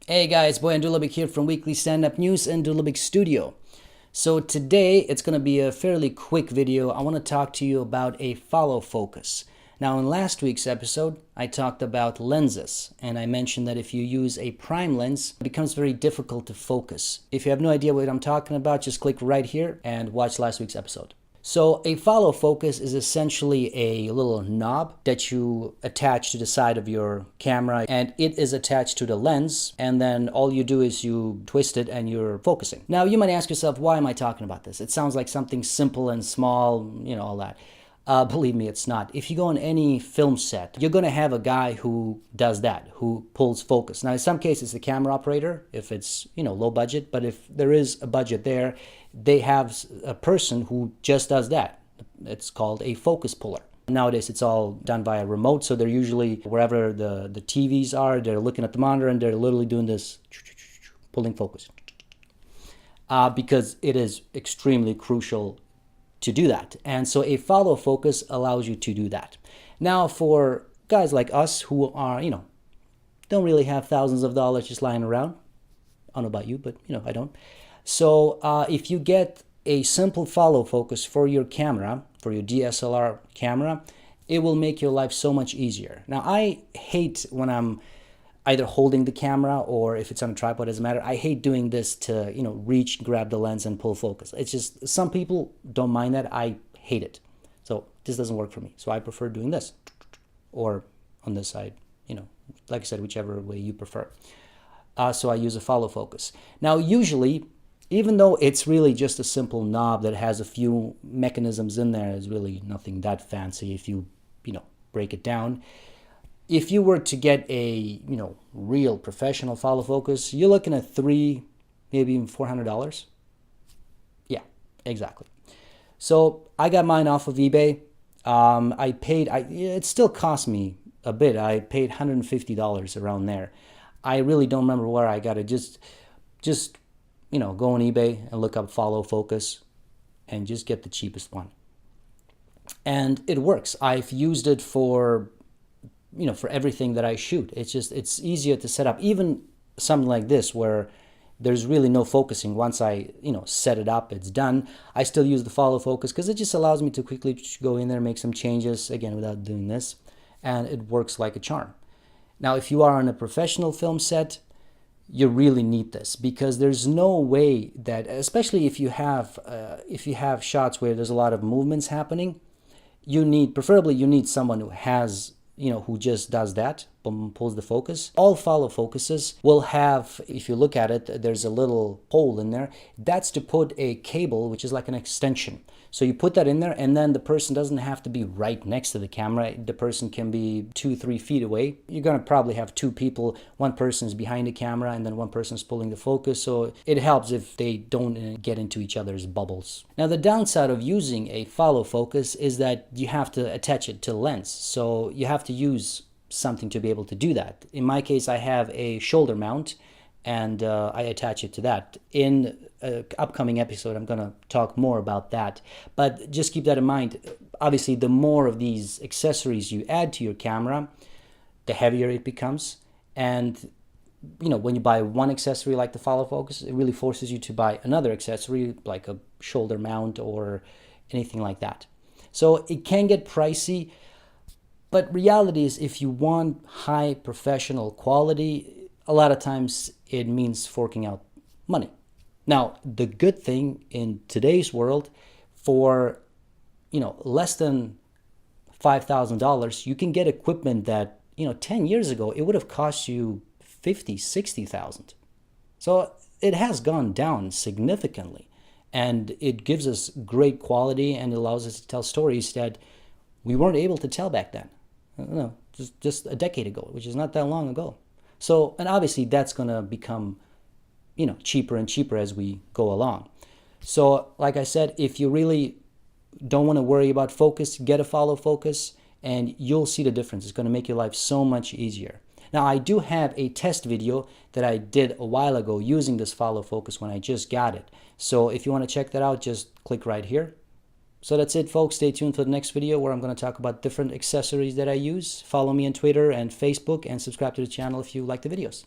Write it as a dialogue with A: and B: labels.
A: Hey guys, Boy and Dulabic here from Weekly Stand-Up News and Dulabic Studio. So today it's going to be a fairly quick video. I want to talk to you about a follow focus. Now in last week's episode, I talked about lenses and I mentioned that if you use a prime lens, it becomes very difficult to focus. If you have no idea what I'm talking about, just click right here and watch last week's episode. So a follow focus is essentially a little knob that you attach to the side of your camera, and it is attached to the lens, and then all you do is you twist it and you're focusing. Now you might ask yourself, why am I talking about this? It sounds like something simple and small, all that. Believe me, it's not. If you go on any film set, you're going to have a guy who does that, who pulls focus. Now, in some cases, the camera operator, if it's, low budget, but if there is a budget there, they have a person who just does that. It's called a focus puller. Nowadays, it's all done via remote, so they're usually wherever the TVs are, they're looking at the monitor and they're literally doing this, pulling focus. Because it is extremely crucial to do that. And so a follow focus allows you to do that. Now for guys like us who are, don't really have thousands of dollars just lying around, I don't know about you, but I don't. So if you get a simple follow focus for your camera, for your DSLR camera, it will make your life so much easier. Now I hate when I'm either holding the camera or if it's on a tripod, doesn't matter. I hate doing this to, reach, grab the lens and pull focus. It's just, some people don't mind that. I hate it. So this doesn't work for me. So I prefer doing this or on this side, like I said, whichever way you prefer. So I use a follow focus. Now, usually, even though it's really just a simple knob that has a few mechanisms in there, it's really nothing that fancy if you, break it down. If you were to get a, real professional follow focus, you're looking at $300, maybe even $400. Yeah, exactly. So I got mine off of eBay. It still cost me a bit. I paid $150 around there. I really don't remember where I got it. Just go on eBay and look up follow focus and just get the cheapest one. And it works. I've used it for everything that I shoot. It's easier to set up. Even something like this where there's really no focusing. Once I, set it up, it's done. I still use the follow focus because it just allows me to quickly go in there, make some changes, again, without doing this. And it works like a charm. Now, if you are on a professional film set, you really need this because there's no way that, especially if you have shots where there's a lot of movements happening, preferably you need someone who has, who just does that, pulls the focus. All follow focuses will have, if you look at it, there's a little hole in there. That's to put a cable, which is like an extension. So you put that in there and then the person doesn't have to be right next to the camera. The person can be 2-3 feet away. You're going to probably have two people. One person's behind the camera and then one person's pulling the focus. So it helps if they don't get into each other's bubbles. Now the downside of using a follow focus is that you have to attach it to the lens. So you have to use something to be able to do that. In my case, I have a shoulder mount and I attach it to that. In an upcoming episode, I'm going to talk more about that. But just keep that in mind. Obviously, the more of these accessories you add to your camera, the heavier it becomes. And, when you buy one accessory like the follow focus, it really forces you to buy another accessory like a shoulder mount or anything like that. So it can get pricey. But reality is, if you want high professional quality, a lot of times it means forking out money. Now, the good thing in today's world, for less than $5,000, you can get equipment that 10 years ago it would have cost you $50,000, $60,000. So it has gone down significantly, and it gives us great quality and allows us to tell stories that we weren't able to tell back then. No, just a decade ago, which is not that long ago. So, and obviously that's going to become, cheaper and cheaper as we go along. So, like I said, if you really don't want to worry about focus, get a follow focus and you'll see the difference. It's going to make your life so much easier. Now, I do have a test video that I did a while ago using this follow focus when I just got it. So if you want to check that out, just click right here. So that's it, folks. Stay tuned for the next video where I'm going to talk about different accessories that I use. Follow me on Twitter and Facebook and subscribe to the channel if you like the videos.